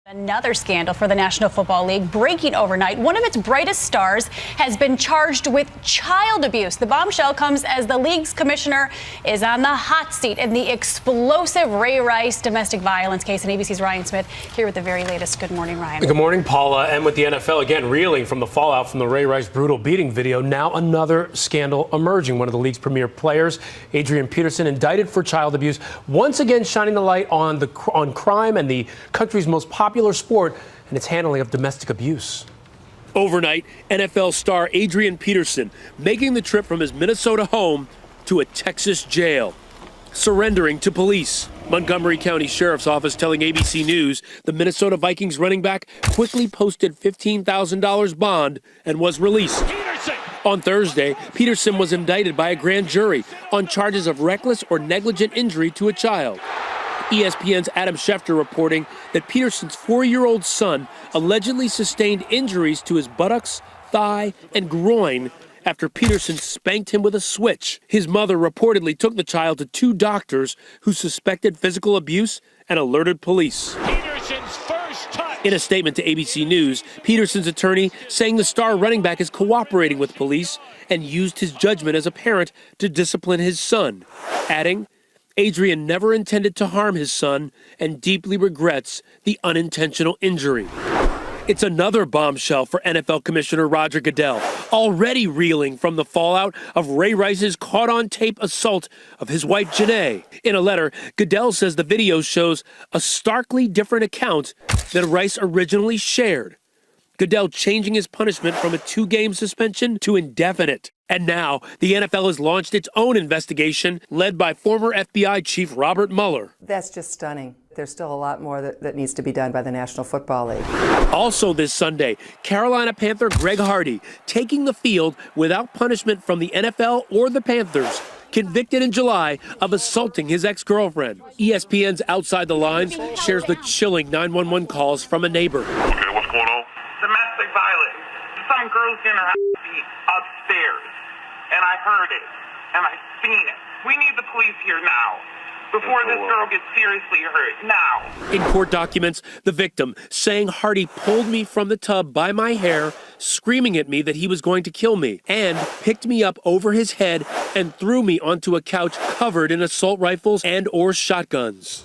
Another scandal for the National Football League breaking overnight. One of its brightest stars has been charged with child abuse. The bombshell comes as the league's commissioner is on the hot seat in the explosive Ray Rice domestic violence case. And ABC's Ryan Smith here with the very latest. Good morning, Ryan. Good morning, Paula. And with the NFL again reeling from the fallout from the Ray Rice brutal beating video, now another scandal emerging. One of the league's premier players, Adrian Peterson, indicted for child abuse, once again shining the light on crime and the country's most popular sport and its handling of domestic abuse. Overnight, NFL star Adrian Peterson making the trip from his Minnesota home to a Texas jail, surrendering to police. Montgomery County Sheriff's Office telling ABC News the Minnesota Vikings running back quickly posted $15,000 bond and was released. On Thursday, Peterson was indicted by a grand jury on charges of reckless or negligent injury to a child. ESPN's Adam Schefter reporting that Peterson's 4-year-old son allegedly sustained injuries to his buttocks, thigh, and groin after Peterson spanked him with a switch. His mother reportedly took the child to 2 doctors who suspected physical abuse and alerted police. Peterson's first touch. In a statement to ABC News, Peterson's attorney saying the star running back is cooperating with police and used his judgment as a parent to discipline his son, adding, Adrian never intended to harm his son and deeply regrets the unintentional injury. It's another bombshell for NFL Commissioner Roger Goodell, already reeling from the fallout of Ray Rice's caught-on-tape assault of his wife, Janae. In a letter, Goodell says the video shows a starkly different account than Rice originally shared. Goodell changing his punishment from a 2-game suspension to indefinite. And now, the NFL has launched its own investigation, led by former FBI Chief Robert Mueller. That's just stunning. There's still a lot more that needs to be done by the National Football League. Also this Sunday, Carolina Panther Greg Hardy taking the field without punishment from the NFL or the Panthers, convicted in July of assaulting his ex-girlfriend. ESPN's Outside the Lines shares the chilling 911 calls from a neighbor. Okay, what's going on? Domestic violence. Some girl's getting her beat upstairs, and I heard it, and I seen it. We need the police here now, before this girl gets seriously hurt, now. In court documents, the victim saying Hardy pulled me from the tub by my hair, screaming at me that he was going to kill me, and picked me up over his head and threw me onto a couch covered in assault rifles and or shotguns.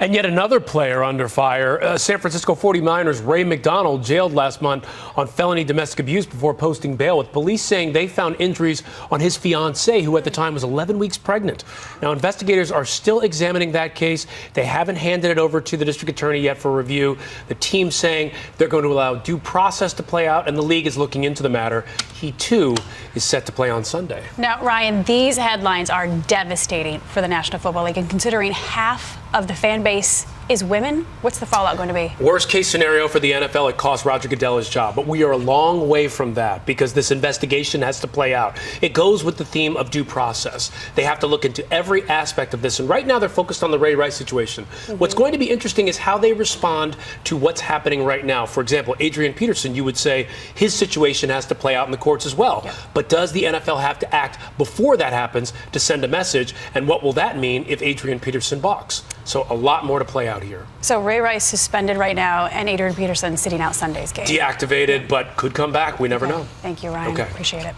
And yet another player under fire. San Francisco 49ers Ray McDonald jailed last month on felony domestic abuse before posting bail, with police saying they found injuries on his fiancée, who at the time was 11 weeks pregnant. Now, investigators are still examining that case. They haven't handed it over to the district attorney yet for review. The team saying they're going to allow due process to play out, and the league is looking into the matter. He, too, is set to play on Sunday. Now, Ryan, these headlines are devastating for the National Football League, and considering half of the fan base is women, what's the fallout going to be? Worst case scenario for the NFL, it costs Roger Goodell his job. But we are a long way from that because this investigation has to play out. It goes with the theme of due process. They have to look into every aspect of this. And right now they're focused on the Ray Rice situation. What's going to be interesting is how they respond to what's happening right now. For example, Adrian Peterson, you would say his situation has to play out in the courts as well. Yeah. But does the NFL have to act before that happens to send a message? And what will that mean if Adrian Peterson balks? So a lot more to play out here. So Ray Rice suspended right now, and Adrian Peterson sitting out Sunday's game. Deactivated, but could come back. We never know. Thank you, Ryan. Okay. Appreciate it.